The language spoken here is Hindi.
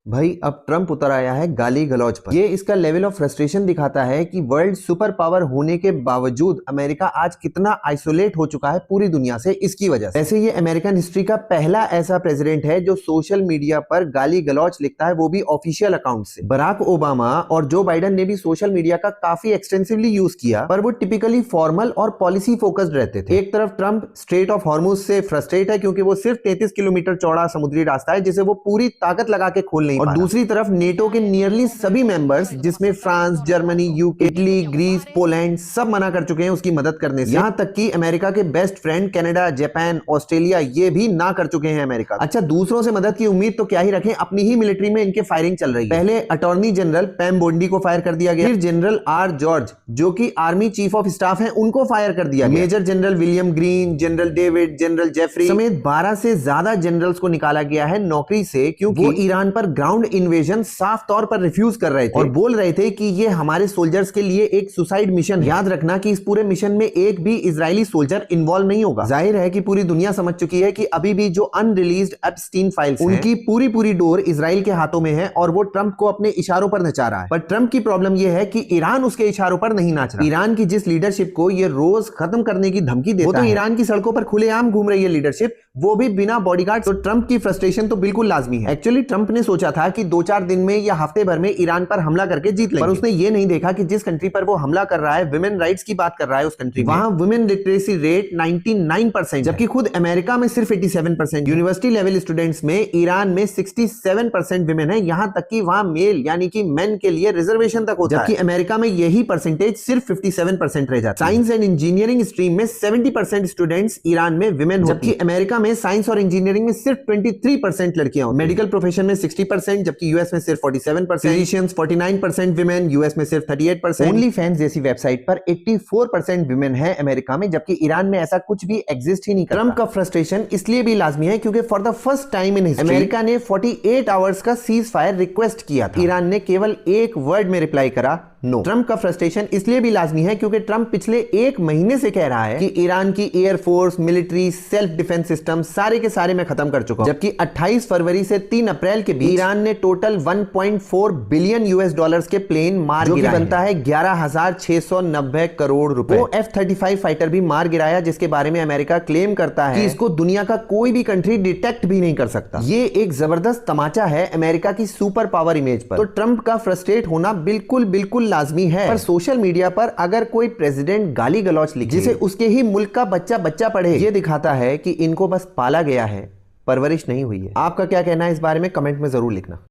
भाई अब ट्रंप उतर आया है गाली गलौज पर। ये इसका लेवल ऑफ फ्रस्ट्रेशन दिखाता है कि वर्ल्ड सुपर पावर होने के बावजूद अमेरिका आज कितना आइसोलेट हो चुका है पूरी दुनिया से इसकी वजह से। ऐसे ये अमेरिकन हिस्ट्री का पहला ऐसा प्रेसिडेंट है जो सोशल मीडिया पर गाली गलौज लिखता है, वो भी ऑफिशियल अकाउंट से। बराक ओबामा और जो बाइडन ने भी सोशल मीडिया का काफी एक्सटेंसिवली यूज किया, पर वो टिपिकली फॉर्मल और पॉलिसी फोकस्ड रहते थे। एक तरफ ट्रंप स्ट्रेट ऑफ हॉर्मुज से फ्रस्ट्रेट है क्योंकि वो सिर्फ 33 किलोमीटर चौड़ा समुद्री रास्ता है जिसे वो पूरी ताकत लगा के खोल नहीं, और दूसरी तरफ नेटो के नियरली सभी मेंबर्स जिसमें France, Germany, UK, Italy, Greece, Poland सब मना कर चुके हैं उसकी मदद करने से। यहाँ तक कि अमेरिका के best friend Canada, Japan, Australia ये भी ना कर चुके हैं अमेरिका। अच्छा, दूसरों से मदद की उम्मीद तो क्या ही रखें, अपनी ही मिलिट्री में इनके फायरिंग चल रही है। पहले अटॉर्नी जनरल पैम बोंडी को फायर कर दिया गया, फिर जनरल आर जॉर्ज जो कि आर्मी चीफ ऑफ स्टाफ है उनको फायर कर दिया गया। Major general William Green, general David, general Jeffrey समेत 12 से ज्यादा जनरल्स को निकाला गया है नौकरी से क्योंकि वो ईरान पर ग्राउंड इन्वेजन साफ तौर पर रिफ्यूज कर रहे थे और बोल रहे थे कि ये हमारे सोल्जर्स के लिए एक सुसाइड मिशन है। याद रखना कि इस पूरे मिशन में एक भी इजरायली सोल्जर इन्वॉल्व नहीं होगा। जाहिर है कि पूरी दुनिया समझ चुकी है कि अभी भी जो अनरिलीज्ड एप्स्टीन फाइल्स उनकी पूरी डोर इजराइल के हाथों में है और वो ट्रंप को अपने इशारों पर नचा रहा है। पर ट्रंप की प्रॉब्लम यह है कि ईरान उसके इशारों पर नहीं नाच रहा। ईरान की जिस लीडरशिप को ये रोज खत्म करने की धमकी देता है, वो तो ईरान की सड़कों पर खुलेआम घूम रही है लीडरशिप, वो भी बिना बॉडीगार्ड। तो ट्रंप की फ्रस्ट्रेशन तो बिल्कुल लाजमी है। एक्चुअली ट्रंप ने सोचा था कि 2-4 दिन में या हफ्ते भर में ईरान पर हमला करके जीत लेंगे, पर उसने ये नहीं देखा कि जिस कंट्री पर वो हमला कर रहा है, विमेन राइट्स की बात कर रहा है उस कंट्री में, वहां वुमेन लिटरेसी रेट 99%, जबकि खुद अमेरिका में सिर्फ 87%। यूनिवर्सिटी लेवल स्टूडेंट्स में ईरान में 67% विमेन है, यहां तक कि वहां मेल यानी कि मेन के लिए रिजर्वेशन तक होता है, जबकि अमेरिका में यही परसेंटेज सिर्फ 57% रह जाता है। साइंस एंड इंजीनियरिंग स्ट्रीम में 70% स्टूडेंट्स ईरान में विमेन, जबकि अमेरिका में साइंस और इंजीनियरिंग में सिर्फ 23% लड़कियां। मेडिकल प्रोफेशन में 60%, जबकि यूएस में सिर्फ 47%, फिजिशियंस 49% विमेन, यूएस में सिर्फ 38%। ओनली फैंस जैसी वेबसाइट पर 84% विमेन है अमेरिका में, जबकि ईरान में ऐसा कुछ भी एग्जिस्ट ही नहीं करता। ट्रंप का फ्रस्ट्रेशन इसलिए भी लाजमी है क्योंकि for the first time in history America ने 48 आवर्स का सीज फायर रिक्वेस्ट किया था। ईरान ने केवल एक वर्ड में रिप्लाई करा, नो। ट्रंप का फ्रस्ट्रेशन इसलिए भी लाजमी है क्योंकि ट्रंप पिछले 1 महीने से कह रहा है कि ईरान की air force, military, self defence system सारे के सारे मैं खत्म कर चुका हूं, जबकि 28 फरवरी से 3 अप्रैल के बीच ईरान ने टोटल 1.4 बिलियन यूएस डॉलर्स के प्लेन मार गिराए, जो बनता है 11,690 करोड़ रुपए। वो F-35 फाइटर भी मार गिराया, जिसके बारे में अमेरिका क्लेम करता है कि इसको दुनिया का कोई भी कंट्री डिटेक्ट भी नहीं कर सकता। ये एक जबरदस्त तमाचा है अमेरिका की सुपर पावर इमेज पर। तो ट्रंप का फ्रस्ट्रेट होना बिल्कुल लाजमी है, पर सोशल मीडिया पर अगर कोई प्रेसिडेंट गाली गलौच लिखे जिसे उसके ही मुल्क का बच्चा पढ़े, ये दिखाता है कि इनको बस पाला गया है, परवरिश नहीं हुई है। आपका क्या कहना है इस बारे में कमेंट में जरूर लिखना।